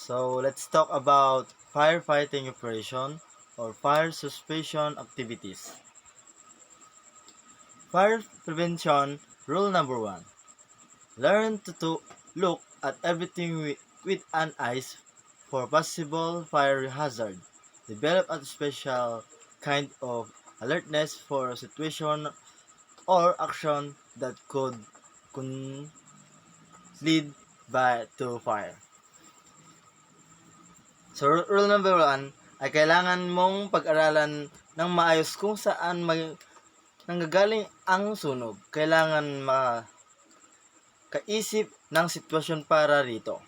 So let's talk about firefighting operation or fire suppression activities. Fire prevention rule number 1. Learn to look at everything with an eyes for possible fire hazard. Develop a special kind of alertness for a situation or action that could lead to fire. So, rule number 1 ay kailangan mong pag-aralan ng maayos kung saan nanggagaling ang sunog. Kailangan makaisip ng sitwasyon para rito.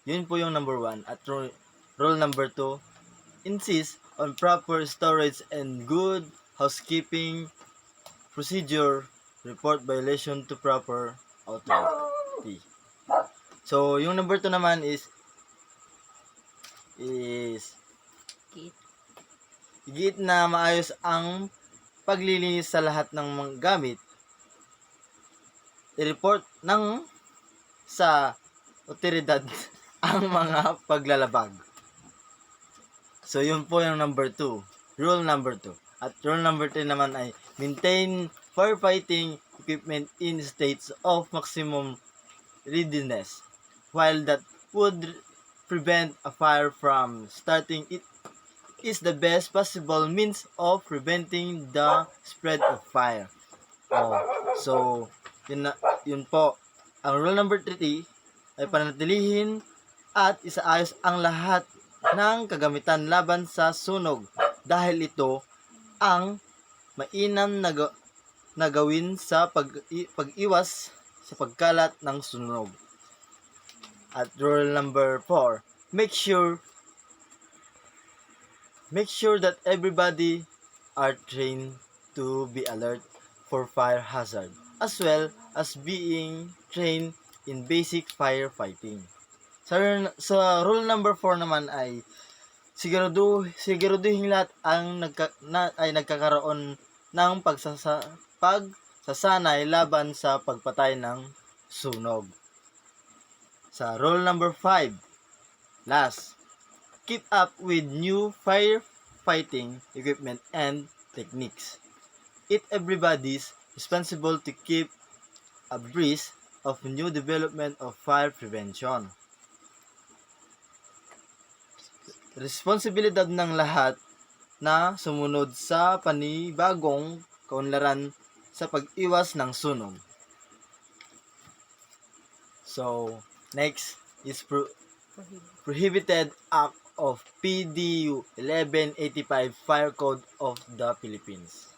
Yun po yung number 1. At rule number 2, insist on proper storage and good housekeeping procedure. Report violation to proper authority. So, yung number 2 naman is higit na maayos ang paglilinis sa lahat ng mga gamit. I-report sa otoridad ang mga paglalabag. So, yun po yung number 2. Rule number 2. At rule number 3 naman ay maintain firefighting equipment in states of maximum readiness. While that would prevent a fire from starting, it is the best possible means of preventing the spread of fire. So, yun po. Ang rule number 3 ay panatilihin at isaayos ang lahat ng kagamitan laban sa sunog dahil ito ang mainam na gawin sa pag-iwas sa pagkalat ng sunog. At rule number 4, make sure that everybody are trained to be alert for fire hazard, as well as being trained in basic firefighting. Sa rule number 4 naman ay siguraduhin lahat ay nagkakaroon ng pagsasanay laban sa pagpatay ng sunog. Sa rule number 5, last, keep up with new firefighting equipment and techniques. It everybody's responsible to keep abreast of new development of fire prevention. Responsibilidad ng lahat na sumunod sa panibagong kaunlaran sa pag-iwas ng sunog. So, next is Prohibited Act of PDU 1185 Fire Code of the Philippines.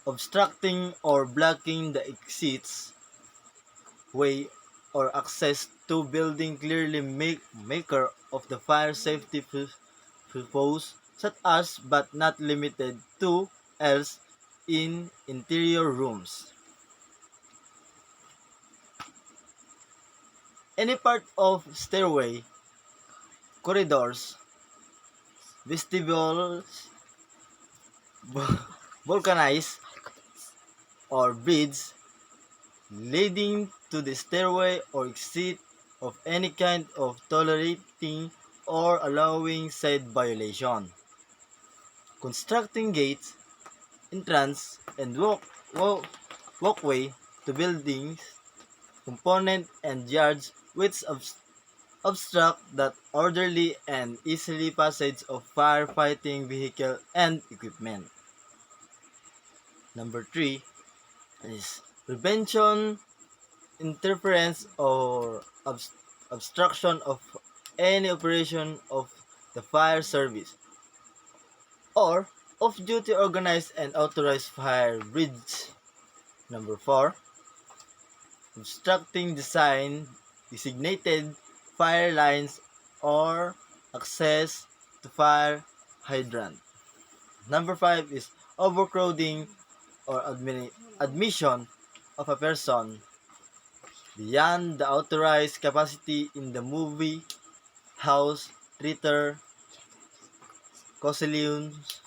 Obstructing or blocking the exits, way, or access to building clearly maker of the fire safety purpose, such as but not limited to else in interior rooms. Any part of stairway, corridors, vestibules, balconies, or bridge leading to the stairway or exit of any kind of tolerating or allowing said violation. Constructing gates, entrance, and walkway to buildings, component, and yards which obstruct that orderly and easily passage of firefighting vehicle and equipment. Number 3 is prevention, interference, or obstruction of any operation of the fire service or off-duty organized and authorized fire brigade. Number 4, obstructing designated fire lines or access to fire hydrant. Number 5 is overcrowding or admission of a person beyond the authorized capacity in the movie, house, theater, causeums,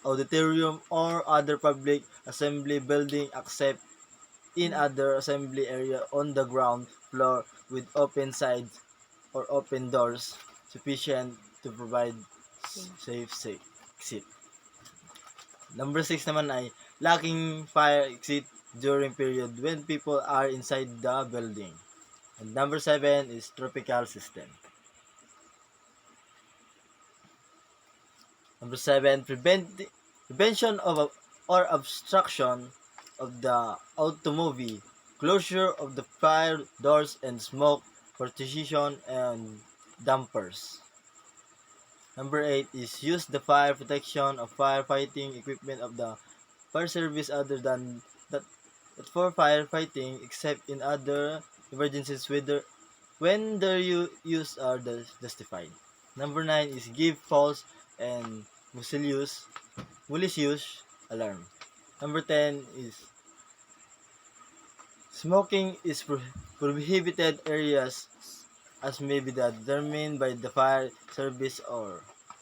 auditorium, or other public assembly building except in other assembly area on the ground floor with open sides or open doors sufficient to provide safe exit. Number 6 naman ay lacking fire exit during period when people are inside the building. And number 7 is tropical system. Number 7, prevention of or obstruction of the automobile, closure of the fire doors and smoke partition and dampers. Number 8 is use the fire protection of firefighting equipment of the fire service other than that for firefighting except in other emergencies when their use are justified. Number 9 is give false and malicious alarm. Number 10 is smoking is prohibited areas as may be determined by the fire service or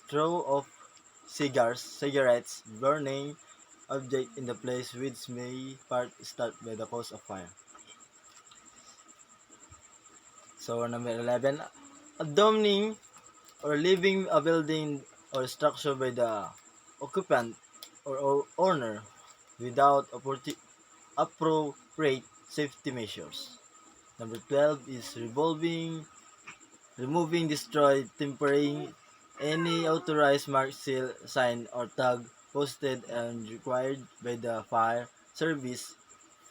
throw of cigarettes, burning object in the place which may part start by the cause of fire. So number 11, abandoning or leaving a building or structure by the occupant or owner without appropriate safety measures. Number 12 is removing, destroy, tempering any authorized mark, seal, sign, or tag posted and required by the fire service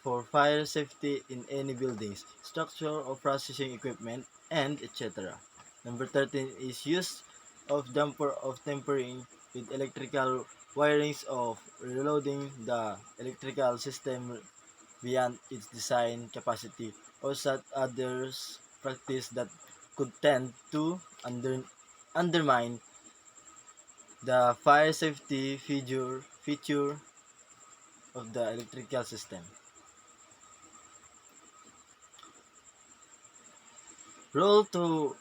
for fire safety in any buildings, structure, or processing equipment, and etc. Number 13 is use of damper of tempering with electrical wirings of reloading the electrical system beyond its design capacity or such others practice that could tend to undermine the fire safety feature of the electrical system. Rule to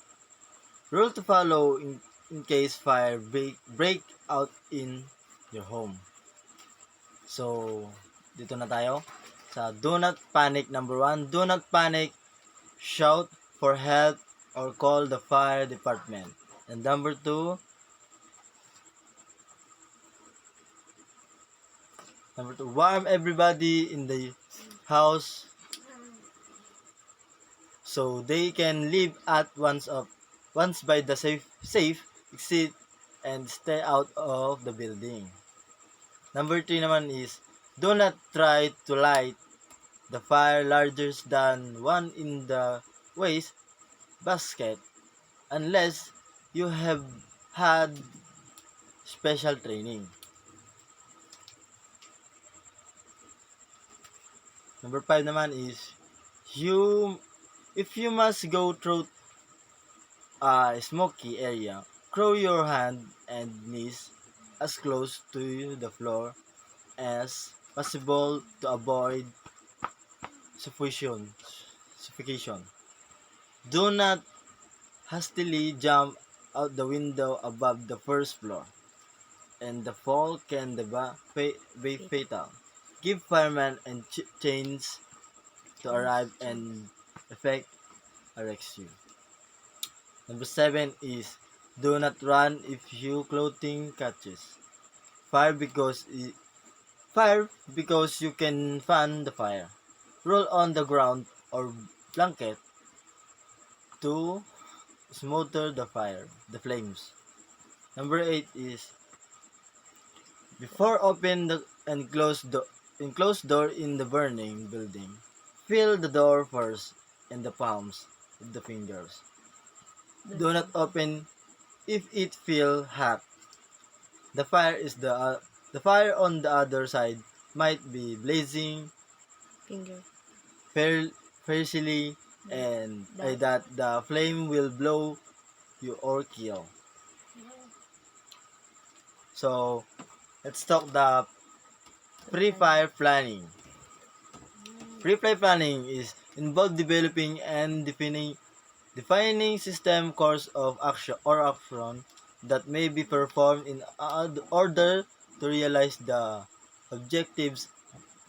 follow in case fire break out in your home. So, dito na tayo sa do not panic. Number 1, do not panic, shout for help or call the fire department. And number 2, warm everybody in the house so they can leave at once by the safe exit and stay out of the building. Number 3 naman is do not try to light the fire larger than one in the waste basket unless you have had special training. Number 5 naman is if you must go through a smoky area, crow your hand and knees as close to the floor as possible to avoid suffocation. Do not hastily jump out the window above the first floor, and the fall can be fatal. Give firemen and chains to arrive and effect a rescue. Number 7 is do not run if your clothing catches fire because you can fan the fire. Roll on the ground or blanket to smother the flames. Number 8 is before open and close door in the burning building. Feel the door first and the palms of the fingers. Do not open if it feel hot. The fire on the other side might be blazing fiercely and that the flame will blow you or kill. So, let's talk the pre-fire planning. Pre-fire planning is involved developing and defining system course of action that may be performed in order to realize the objectives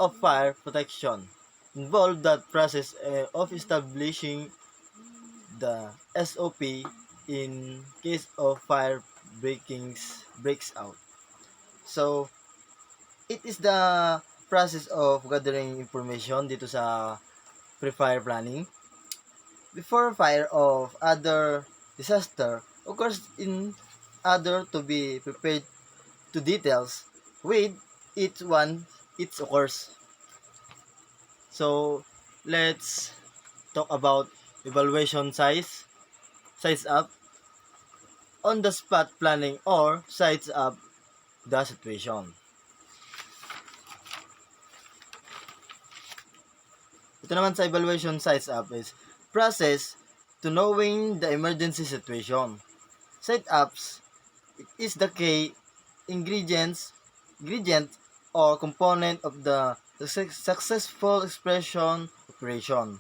of fire protection. Involve that process of establishing the SOP in case of fire breaks out. So, it is the process of gathering information dito sa pre-fire planning before fire of other disaster occurs in order to be prepared to details with each one its occurs. So let's talk about evaluation size up, on the spot planning or size up the situation. Ito naman sa evaluation size up is process to knowing the emergency situation. Site ups is the key ingredient or component of the successful expression operation.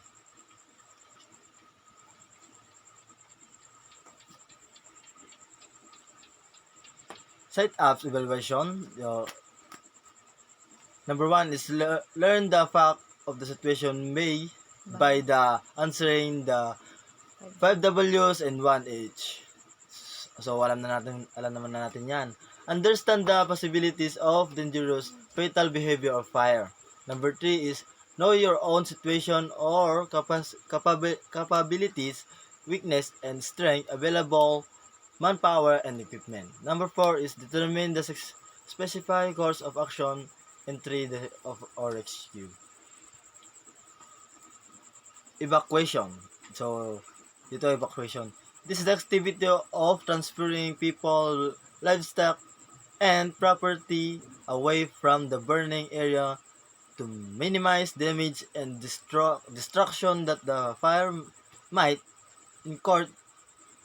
Site ups evaluation. Number 1 is learn the fact of the situation made by the answering the 5 W's and 1 H. So alam naman natin 'yan. Understand the possibilities of dangerous fatal behavior of fire. Number 3 is know your own situation or capabilities, weakness and strength, available manpower and equipment. Number 4 is determine the specified course of action, entry or rescue. Evacuation. So, dito evacuation. This is the activity of transferring people, livestock, and property away from the burning area to minimize damage and destruction that the fire might incur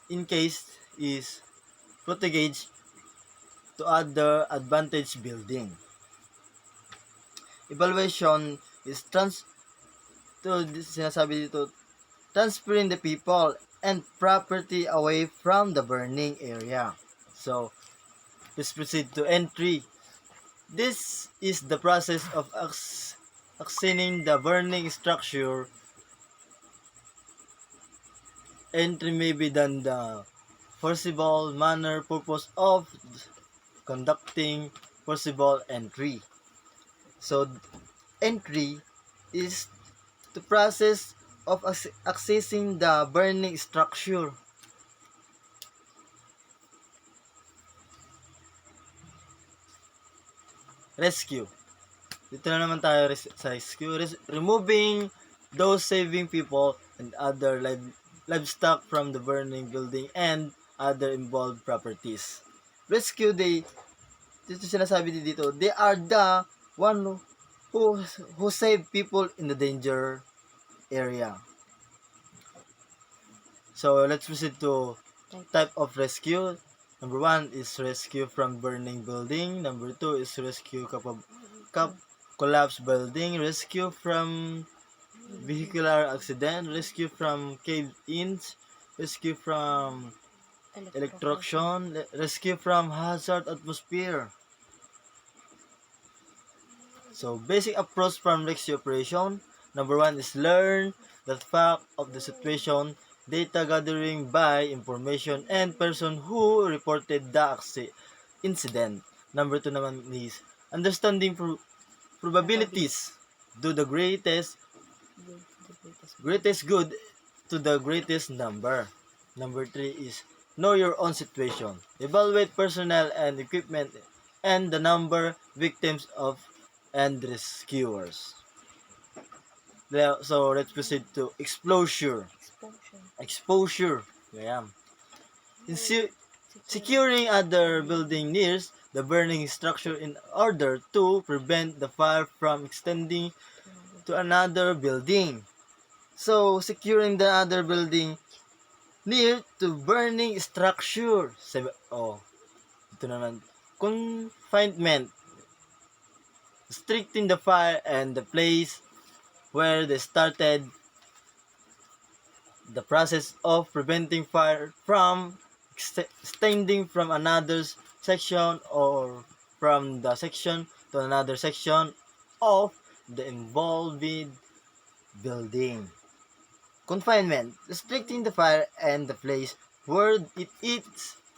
in case is propagated to other advantage building. Evaluation is sinasabi dito, transferring the people and property away from the burning area. So, let's proceed to entry. This is the process of accessing the burning structure. Entry may be done the forcible manner purpose of conducting forcible entry. So, entry is the process of accessing the burning structure. Rescue. Dito na naman tayo sa rescue. Removing those saving people and other livestock from the burning building and other involved properties. Rescue, dito sinasabi dito, they are the one who save people in the danger area. So let's proceed to type of rescue. Number 1 is rescue from burning building. Number 2 is rescue collapse building. Rescue from vehicular accident. Rescue from cave-ins. Rescue from electrocution. Rescue from hazard atmosphere. So basic approach from rescue operation. Number 1 is learn the fact of the situation, data gathering by information and person who reported the incident. Number 2 naman is understanding probabilities, do the greatest good to the greatest number. Number 3 is know your own situation, evaluate personnel and equipment and the number, victims of and rescuers. So let's proceed to exposure. Yeah. Securing other building near the burning structure in order to prevent the fire from extending to another building. So securing the other building near to burning structure. Ito naman. Confinement. Restricting the fire and the place where they started the process of preventing fire from extending from another section or from the section to another section of the involved building. Confinement, restricting the fire and the place where it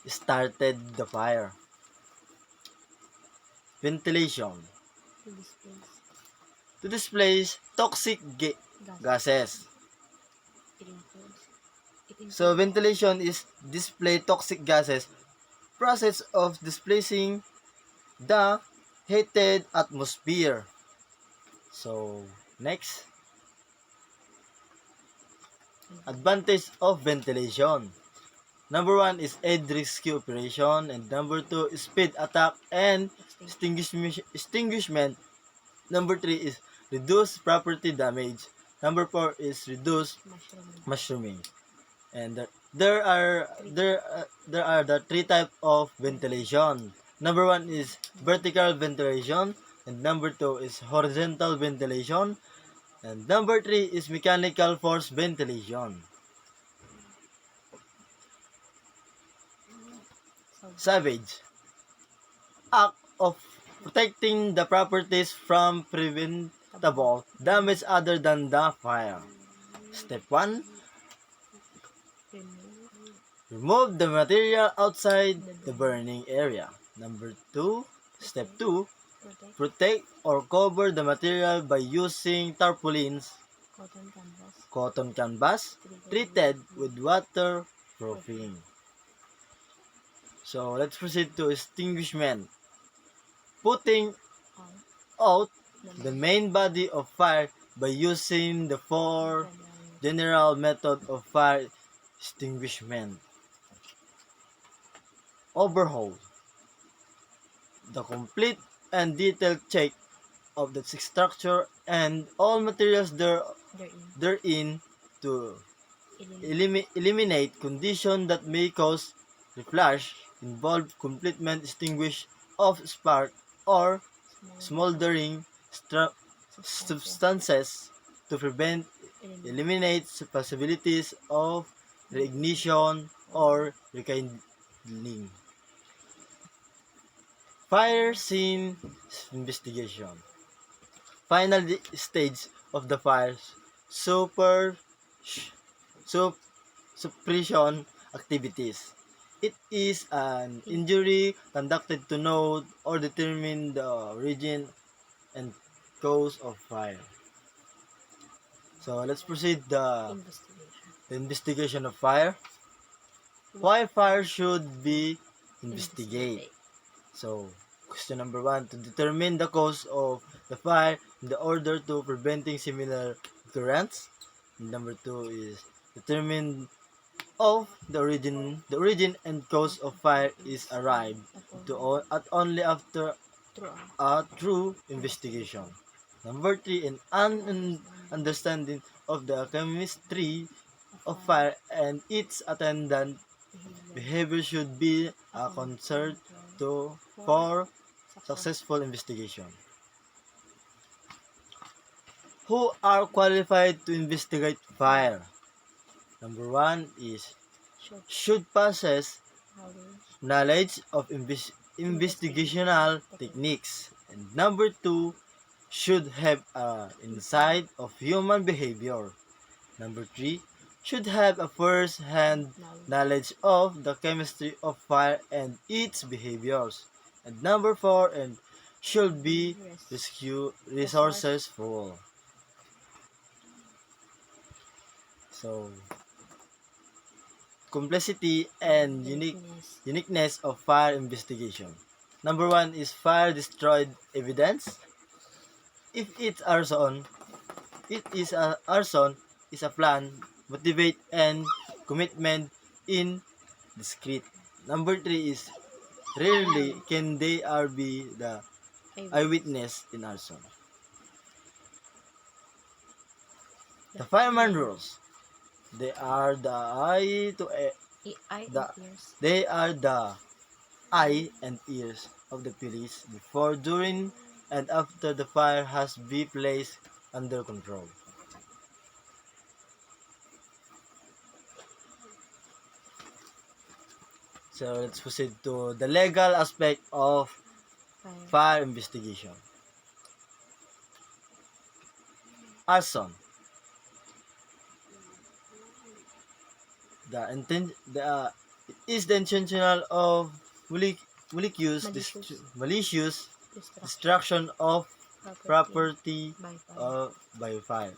started the fire. Ventilation, to displace toxic gases. So ventilation is display toxic gases, process of displacing the heated atmosphere. So next, advantage of ventilation. Number 1 is aid rescue operation, and number 2 is speed attack and extinguishment. Number 3 is reduce property damage. Number 4 is reduce mushrooming. And there are the three type of ventilation. Number 1 is vertical ventilation, and number 2 is horizontal ventilation, and number 3 is mechanical force ventilation. Savage, act of protecting the properties from preventable damage other than the fire. Step 1, remove the material outside the burning area. Step 2, protect or cover the material by using tarpaulins, cotton canvas, treated with waterproofing. So let's proceed to extinguishment. Putting out the main body of fire by using the 4 general method of fire extinguishment. Overhaul, the complete and detailed check of the structure and all materials therein to eliminate conditions that may cause reflash, involve completely extinguish of spark or smoldering substances to eliminate possibilities of reignition or rekindling. Fire scene investigation. Final stage of the fire suppression activities. It is an injury conducted to know or determine the origin and cause of fire. So let's proceed the investigation of fire. Why fire should be investigated? So question number 1, to determine the cause of the fire in the order to preventing similar occurrence. Number 2 is determine of the origin and cause of fire is arrived to at only after a true investigation. Number 3, an understanding of the chemistry of fire and its attendant behavior should be a concern for successful investigation. Who are qualified to investigate fire? Number 1 is should possess knowledge of investigational techniques. And number 2, should have an insight of human behavior. Number 3, should have a first-hand knowledge of the chemistry of fire and its behaviors. And number 4, and should be resourceful. So, complexity and uniqueness of fire investigation. Number 1 is fire destroyed evidence. If it's arson, arson is a plan, motivate, and commitment in discrete. Number 3 is rarely can they be the eyewitness in arson. The fireman rules. They are the eye and ears of the police before, during, and after the fire has been placed under control. So let's proceed to the legal aspect of fire investigation. Arson. It is the intentional of malicious destruction of property by fire.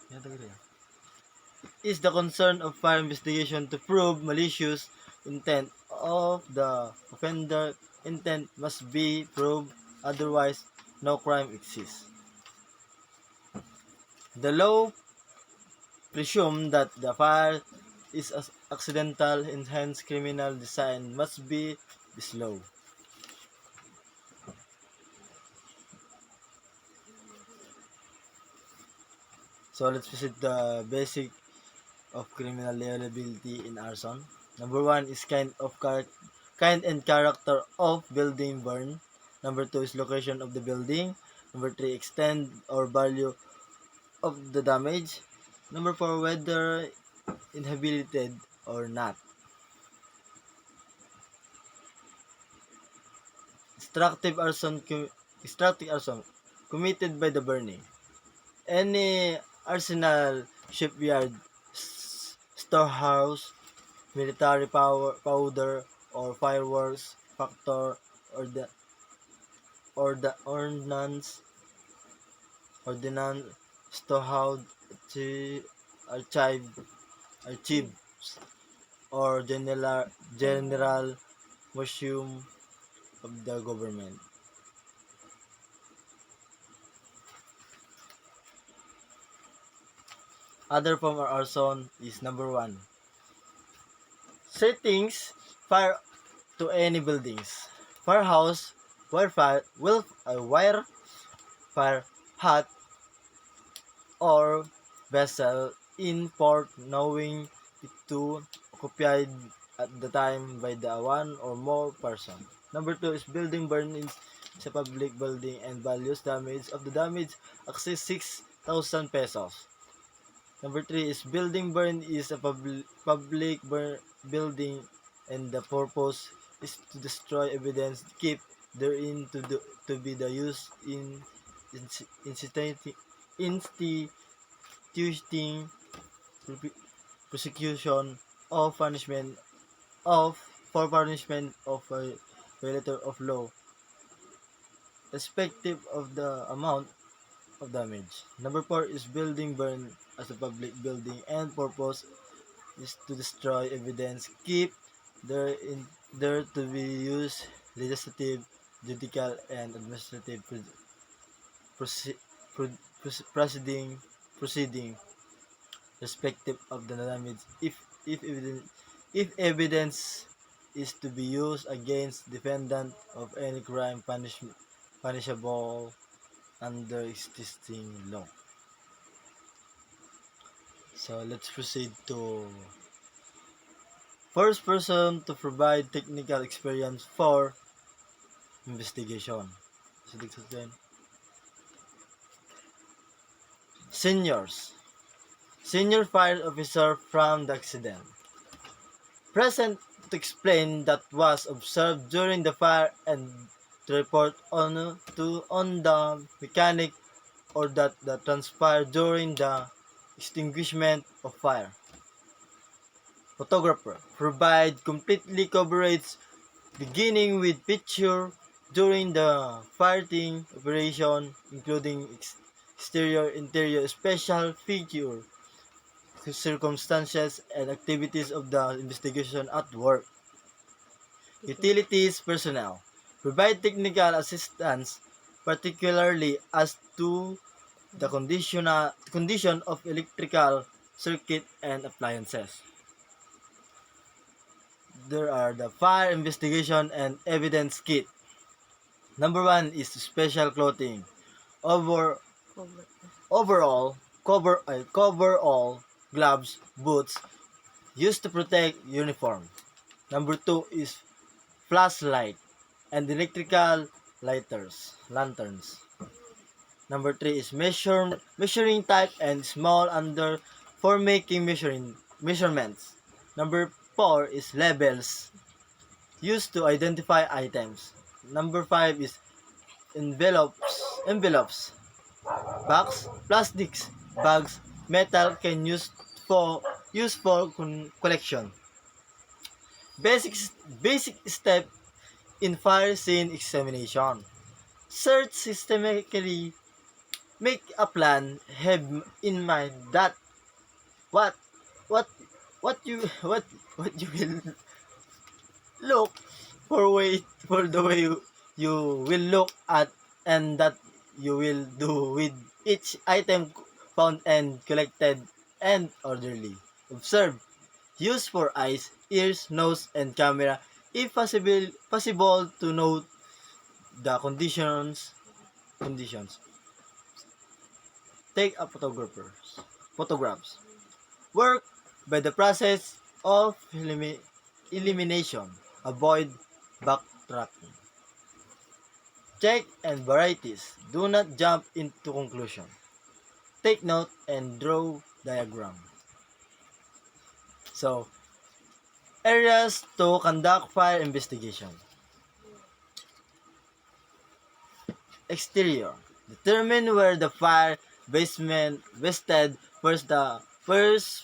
It is the concern of fire investigation to prove malicious intent of the offender. Intent must be proved, otherwise no crime exists. The law presumes that the fire is accidental, and hence criminal design must be disallowed. So let's visit the basic of criminal liability in arson. Number 1 is kind and character of building burn. Number 2 is location of the building. Number 3, extent or value of the damage. Number 4, whether inhabited or not. Destructive arson committed by the burning. Any arsenal, shipyard, storehouse, military powder, or fireworks factor, or the ordnance, storehouse, archives, or general museum of the government. Other form of arson is number 1. Settings fire to any buildings. Firehouse, wire fire, hut, or vessel in port knowing it to occupied at the time by the one or more person. Number 2 is building burn in sa public building and values damage of the damage exceeds 6,000 pesos. Number 3 is building burn is a public building and the purpose is to destroy evidence keep therein to be the use in instituting prosecution of punishment for punishment of a violator of law, respective of the amount of damage. Number 4 is building burn as a public building and purpose is to destroy evidence keep there to be used legislative, judicial, and administrative proceeding respective of the damage if evidence is to be used against defendant of any crime punishable under existing law. So let's proceed to first person to provide technical experience for investigation. Senior fire officer from the accident. Present to explain that was observed during the fire and to report on the mechanic or that transpired during the extinguishment of fire. Photographer. Provide completely coverage beginning with picture during the fighting operation including exterior, interior, special feature, circumstances, and activities of the investigation at work. Utilities personnel. Provide technical assistance, particularly as to the condition of electrical circuit and appliances. There are the fire investigation and evidence kit. Number 1 is special clothing. Overall, coverall, gloves, boots, used to protect uniform. Number 2 is flashlight and electrical lanterns. Number 3 is measuring type and small under for making measurements. Number 4 is labels used to identify items. Number 5 is envelopes, box, plastics, bags, metal can use for collection. Basic basic step in fire scene examination. Search systematically. Make a plan. Have in mind that what what what you will look for the way you will look at, and that you will do with each item found and collected, and orderly. Observe. Use for eyes, ears, nose, and camera if possible to note the conditions. Take a photographs. Work by the process of elimination. Avoid backtracking. Check and varieties. Do not jump into conclusion. Take note and draw diagram. So, areas to conduct fire investigation. Exterior. Determine where the fire basement vested first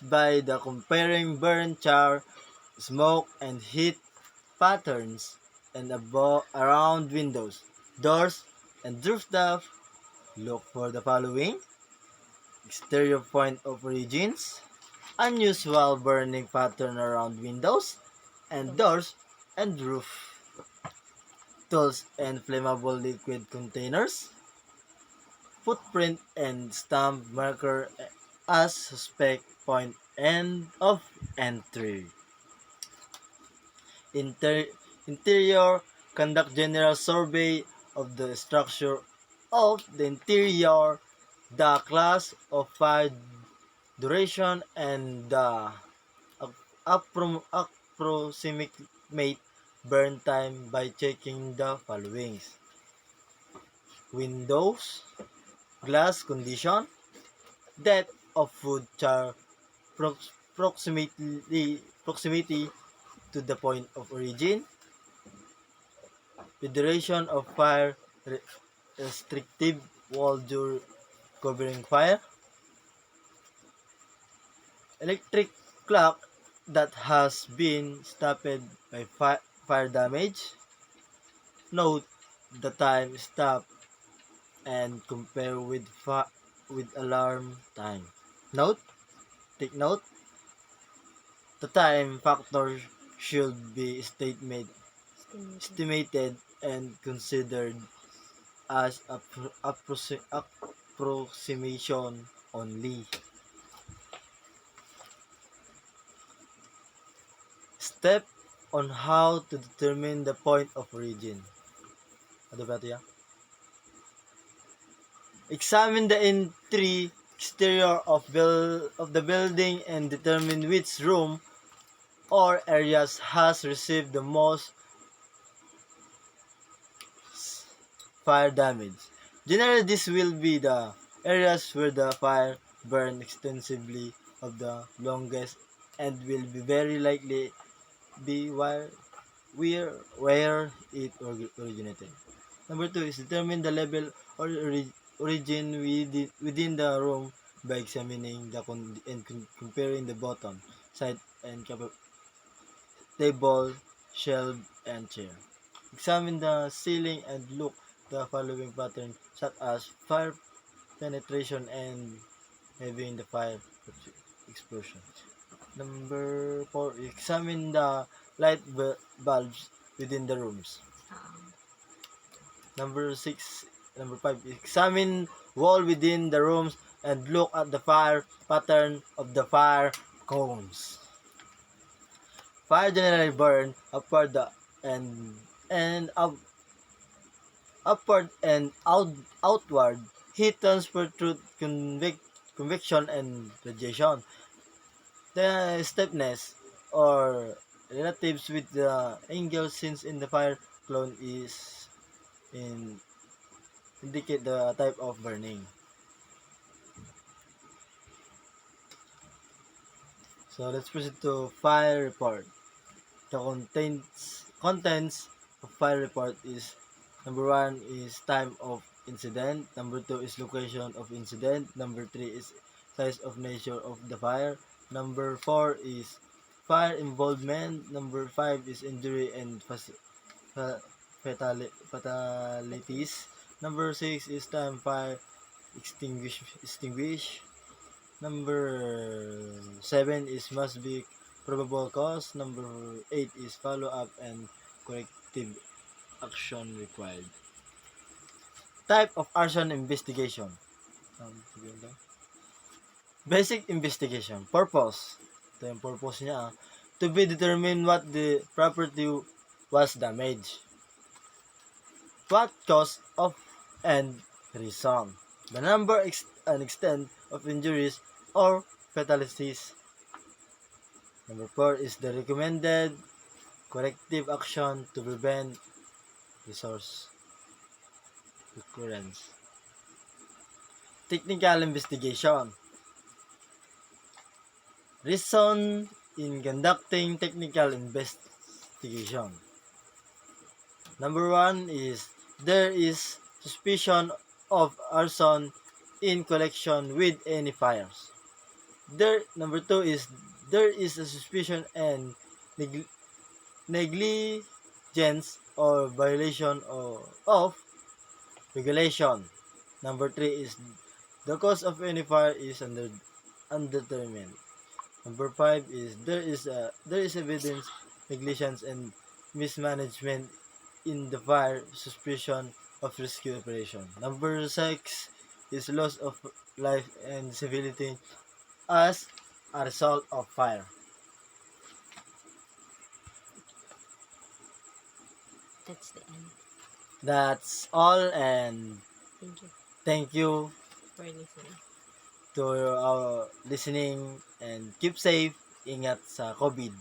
by the comparing burn, char, smoke, and heat patterns and around windows, doors, and rooftop. Look for the following: exterior point of origins, unusual burning pattern around windows and doors and roof, tools and flammable liquid containers, footprint and stamp marker as suspect point end of entry. Interior, conduct general survey of the structure of the interior, the class of fire, duration, and the approximate burn time by checking the following: windows, glass condition, depth of food char, proximity to the point of origin, the duration of fire, restrictive wall covering fire, electric clock that has been stopped by fire damage. Note the time stop and compare with alarm time. Note, take note, the time factor should be estimated and considered as approximation only. Step on how to determine the point of origin. Ano ba ito ya? Examine the exterior of the building and determine which room or areas has received the most fire damage. Generally, this will be the areas where the fire burned extensively of the longest and will be very likely be where it originated. Number 2 is determine the level or origin within the room by examining and comparing the bottom, side, and table, shelf, and chair. Examine the ceiling and look the following pattern such as fire penetration and having the fire explosion. Number 4, examine the light bulbs within the rooms. Number 5, examine wall within the rooms and look at the fire pattern of the fire cones. Fire generally burn upward and outward. Heat transfer through convection and radiation. The stiffness or relatives with the angle since in the fire clone is indicate the type of burning. So let's proceed to fire report. The contents of fire report is number 1 is time of incident, number 2 is location of incident, number 3 is size of nature of the fire, number 4 is fire involvement, number 5 is injury and fatalities, number 6 is time fire extinguish. Number 7 is must be probable cause. Number 8 is follow up and corrective action required. Type of arson investigation. Basic investigation. Purpose. Ito yung purpose niya. To be determined what the property was damaged. What cause of and reason. The number and extent of injuries or fatalities. Number 4 is the recommended corrective action to prevent resource recurrence. Technical investigation. Reason in conducting technical investigation. Number 1 is there is suspicion of arson in connection with any fires. Number 2 is there is a suspicion and negligence or violation of regulation. Number 3 is the cause of any fire is undetermined. Number 5 is there is evidence negligence and mismanagement in the fire suspicion of rescue operation. Number 6 is loss of life and civility as a result of fire. That's the end. That's all, and Thank you thank you for listening. to our listening and keep safe. Ingat sa COVID.